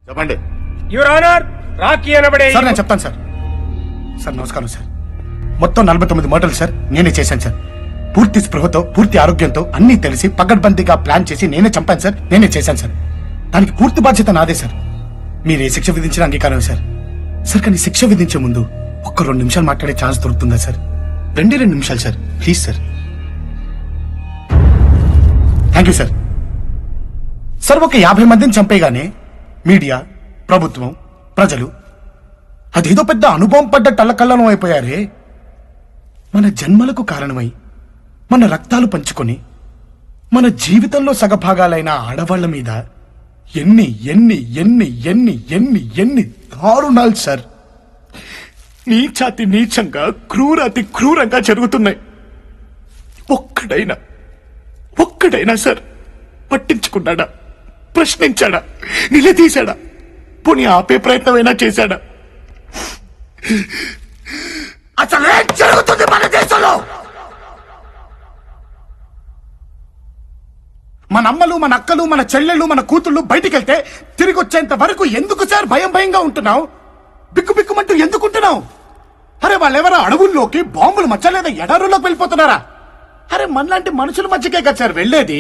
చెప్పండి. Your honour, Rocky అనబడే sir నేను చెప్తాను సార్. సార్ నమస్కారం సార్. మొత్తం 49 మర్డర్లు సార్ నేనే చేశాను సార్. పూర్తి స్పృహతో పూర్తి ఆరోగ్యంతో అన్ని తెలిసి పగడ్బందీగా ప్లాన్ చేసి నేనే చంపాను సార్. నేనే చేశాను సార్. దానికి పూర్తి బాధ్యత నాదే సార్. మీరు ఏ శిక్ష విధించిన అంగీకారం సార్. సార్ కానీ శిక్ష విధించే ముందు ఒక్క 2 నిమిషాలు మాట్లాడే ఛాన్స్ దొరుకుతుందా సార్? 2 నిమిషాలు sir, please sir. Thank you sir. Sir ఒక 50 మందిని చంపేగానే మీడియా, ప్రభుత్వం, ప్రజలు అదేదో పెద్ద అనుభవం పడ్డ టల్లకల్లం అయిపోయారే. మన జన్మలకు కారణమై మన రక్తాలు పంచుకొని మన జీవితంలో సగభాగాలైన ఆడవాళ్ల మీద ఎన్ని ఎన్ని ఎన్ని ఎన్ని ఎన్ని ఎన్ని దారుణాలు సార్. నీచాతి నీచంగా క్రూరాతి క్రూరంగా జరుగుతున్నాయి. ఒక్కడైనా సార్ పట్టించుకున్నాడా? ప్రశ్నించాడా? నిలదీశాడా? పోనీ ఆపే ప్రయత్నమైనా చేశాడా? అసలు ఏం జరుగుతుంది మన దేశంలో? మన అమ్మలు, మన అక్కలు, మన చెల్లెళ్ళు, మన కూతుళ్ళు బయటికెళ్తే తిరిగి వచ్చేంత వరకు ఎందుకు సార్ భయంగా ఉంటున్నావు? బిక్కుబిక్కుమంటూ ఎందుకుంటున్నావు? అరే వాళ్ళెవరో అడవుల్లోకి బాంబులు మధ్య లేదా ఎడారుల్లోకి వెళ్ళిపోతున్నారా? అరే మనలాంటి మనుషుల మధ్యకే కదా సార్ వెళ్ళేది.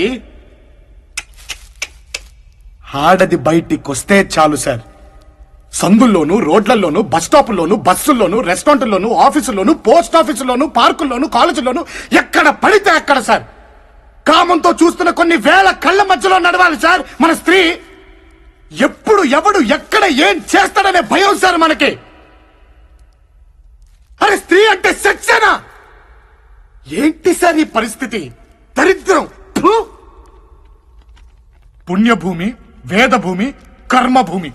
ఆడది బయటికి వస్తే చాలు సార్, సందుల్లోనూ, రోడ్లలోనూ, బస్ స్టాపుల్లోనూ, బస్సుల్లోనూ, రెస్టారెంట్లోనూ, ఆఫీసుల్లోనూ, పోస్ట్ ఆఫీసుల్లోనూ, పార్కుల్లోనూ, కాలేజీల్లోనూ ఎక్కడ పడితే అక్కడ సార్ కామంతో చూస్తున్న కొన్ని వేల కళ్ళ మధ్యలో నడవాలి సార్ మన స్త్రీ. ఎప్పుడు ఎవడు ఎక్కడ ఏం చేస్తాడనే భయం సార్ మనకి. అరే స్త్రీ అంటే సెక్సేనా? ఏంటి సార్ ఈ పరిస్థితి? దరిద్రం. పుణ్యభూమి, వేదభూమి, కర్మభూమి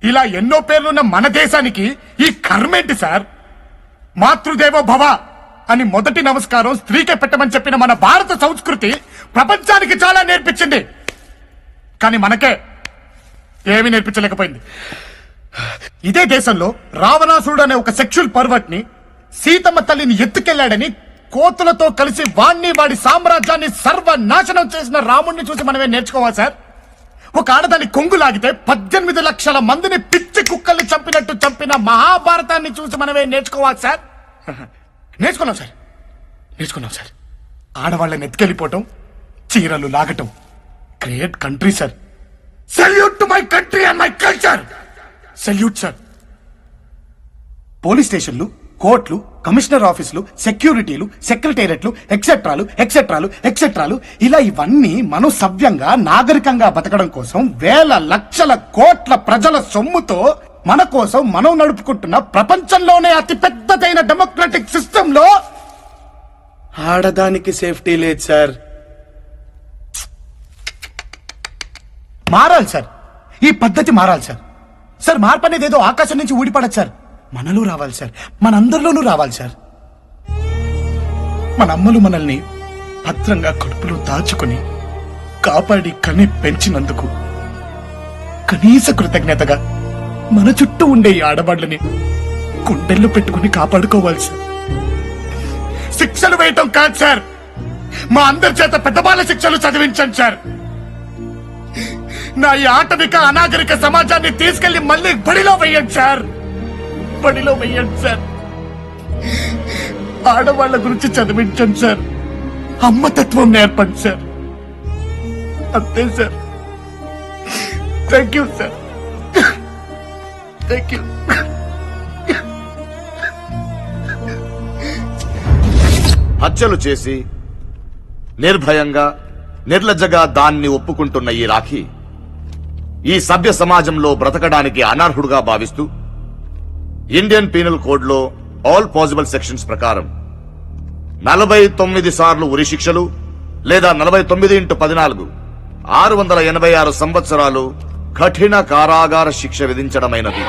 ఇలా ఎన్నో పేర్లున్న మన దేశానికి ఈ కర్మేంటి సార్? మాతృదేవో భవ అని మొదటి నమస్కారం స్త్రీకే పెట్టమని చెప్పిన మన భారత సంస్కృతి ప్రపంచానికి చాలా నేర్పించింది. కానీ మనకే ఏమీ నేర్పించలేకపోయింది. ఇదే దేశంలో రావణాసురుడు అనే ఒక సెక్షువల్ పర్వర్ట్ ని సీతమ్మ తల్లిని ఎత్తుకెళ్లాడని కోతులతో కలిసి వాడి సామ్రాజ్యాన్ని సర్వనాశనం చేసిన రాముణ్ణి చూసి మనమే నేర్చుకోవాలి సార్. ఒక ఆడదాన్ని కొంగు లాగితే 18 లక్షల మందిని పిచ్చి కుక్కల్ని చంపినట్టు చంపిన మహాభారతాన్ని చూసి మనమే నేర్చుకోవాలి సార్. నేర్చుకున్నాం సార్. ఆడవాళ్ళని ఎత్తుకెళ్ళిపోవటం, చీరలు లాగటం. Great country sir. Salute to my country and my culture. Salute sir. Police స్టేషన్లు, కోర్టులు, కమిషనర్ ఆఫీసులు, సెక్యూరిటీలు, సెక్రటేరియట్లు, ఎక్సెట్రాలు ఇలా ఇవన్నీ మనం సవ్యంగా నాగరికంగా బతకడం కోసం వేల లక్షల కోట్ల ప్రజల సొమ్ముతో మన కోసం మనం నడుపుకుంటున్న ప్రపంచంలోనే అతి పెద్దదైన డెమోక్రటిక్ సిస్టమ్ లో ఆడదానికి సేఫ్టీ లేదు సార్. మారాలి సార్. ఈ పద్ధతి మారాలి సార్. సార్ మార్పు అనేది ఏదో ఆకాశం నుంచి ఊడిపడదు సార్, మనలో రావాలి సార్. మనందరిలోనూ రావాలి సార్. మన అమ్మలు మనల్ని భద్రంగా కడుపులో దాచుకుని కాపాడి కని పెంచినందుకు కనీస కృతజ్ఞతగా మన చుట్టూ ఉండే ఈ ఆడవాళ్ళని గుండెల్లో పెట్టుకుని కాపాడుకోవాలి సార్. శిక్షలు వేయటం కాదు సార్, మా అందరి చేత పెద్దవాళ్ళ శిక్షలు చదివించండి సార్. నా ఈ ఆటవిక అనాగరిక సమాజాన్ని తీసుకెళ్లి మళ్ళీ బడిలో వెయ్యండి సార్. ఆడవాళ్ల గురించి చదివించండి సార్. అమ్మతత్వం నేర్పండి సార్. అంతే sir. Thank you sir. Thank you. హత్యలు చేసి నిర్భయంగా, నిర్లజ్జగా దాన్ని ఒప్పుకుంటున్న ఈ రాఖీ ఈ సభ్య సమాజంలో బ్రతకడానికి అనర్హుడుగా భావిస్తూ ఇండియన్ పీనల్ కోడ్ లో ఆల్ పాసిబుల్ సెక్షన్స్ ప్రకారం 49 సార్లు ఉరి శిక్షలు లేదా 49x14 686 సంవత్సరాలు కఠిన కారాగార శిక్ష విధించడమైనది.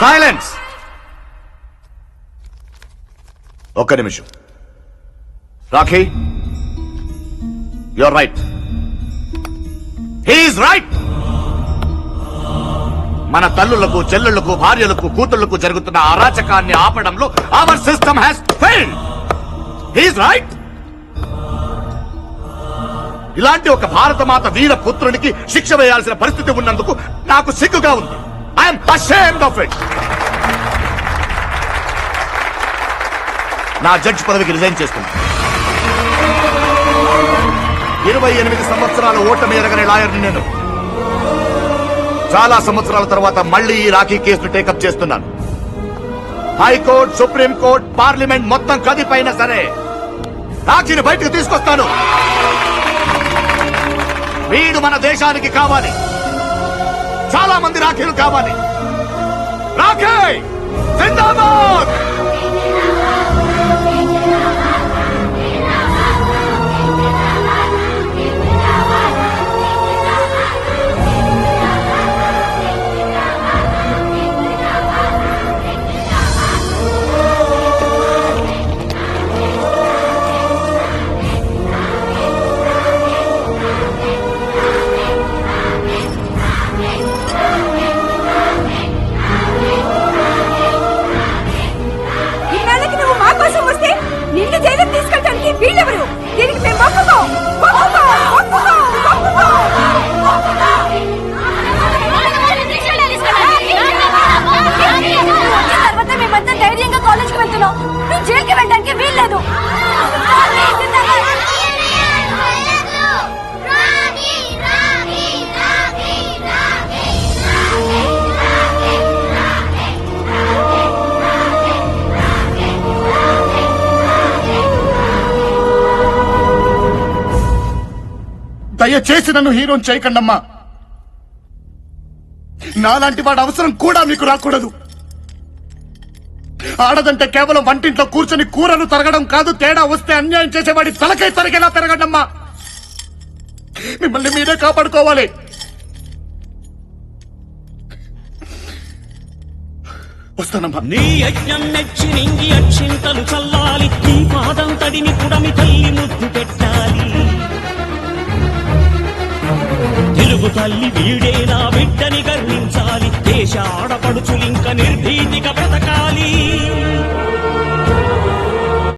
సైలెన్స్. ఒక్క నిమిషం. Rakhi, you're right. He is right. మన తల్లులకు, చెల్లెళ్లకు, భార్యలకు, కూతుళ్లకు జరుగుతున్న అరాచకాన్ని ఆపడంలో our system has failed. He's right. ఇలాంటి ఒక భారతమాత వీర పుత్రునికి శిక్ష వేయాల్సిన పరిస్థితి ఉన్నందుకు నాకు సిగ్గుగా ఉంది. I'm ashamed of it. నా జడ్జి పదవికి రిజైన్ చేస్తున్నా. 28 సంవత్సరాల ఓటమి ఎరగని లాయర్ని నేను. చాలా సంవత్సరాల తర్వాత మళ్ళీ ఈ రాఖీ కేసును టేకప్ చేస్తున్నాను. హైకోర్టు, సుప్రీంకోర్టు, పార్లమెంట్ మొత్తం కదిపైనా సరే రాఖీని బయటకు తీసుకొస్తాను. వీడు మన దేశానికి కావాలి. చాలా మంది రాఖీలు కావాలి. రాఖీ జిందాబాద్. ఇన్నాళ్ళకి నువ్వు మా కోసం వస్తే నిన్ను జైలుకి తీసుకెళ్ళడానికి వీళ్ళెవరు? దీనికి మేము ఒప్పుకోం. తర్వాత మేమంతా ధైర్యంగా కాలేజ్కి వెళ్తున్నాం. నువ్వు జైలుకి వెళ్ళడానికి వీల్లేదు. దయచేసి నన్ను హీరోని చేయకండమ్మా. నాలాంటి వాడి అవసరం కూడా మీకు రాకూడదు. ఆడదంటే కేవలం వంటింట్లో కూర్చొని కూరలు తరగడం కాదు, తేడా వస్తే అన్యాయం చేసేవాడి తలకై తరగేలా పెరగడమ్మా. మిమ్మల్ని మీరే కాపాడుకోవాలి. వస్తానమ్మా. నీ యజ్ఞం మెచ్చి నింగి అక్షింతలు చల్లాలి. నీ పాదం తడిని పుడమి తల్లి ముద్దు పెట్టాలి. తెలుగు తల్లి వీడే నా బిడ్డని గర్వించాలి. దేశ ఆడపడుచులింక నిర్భీతిగా బ్రతకాలి.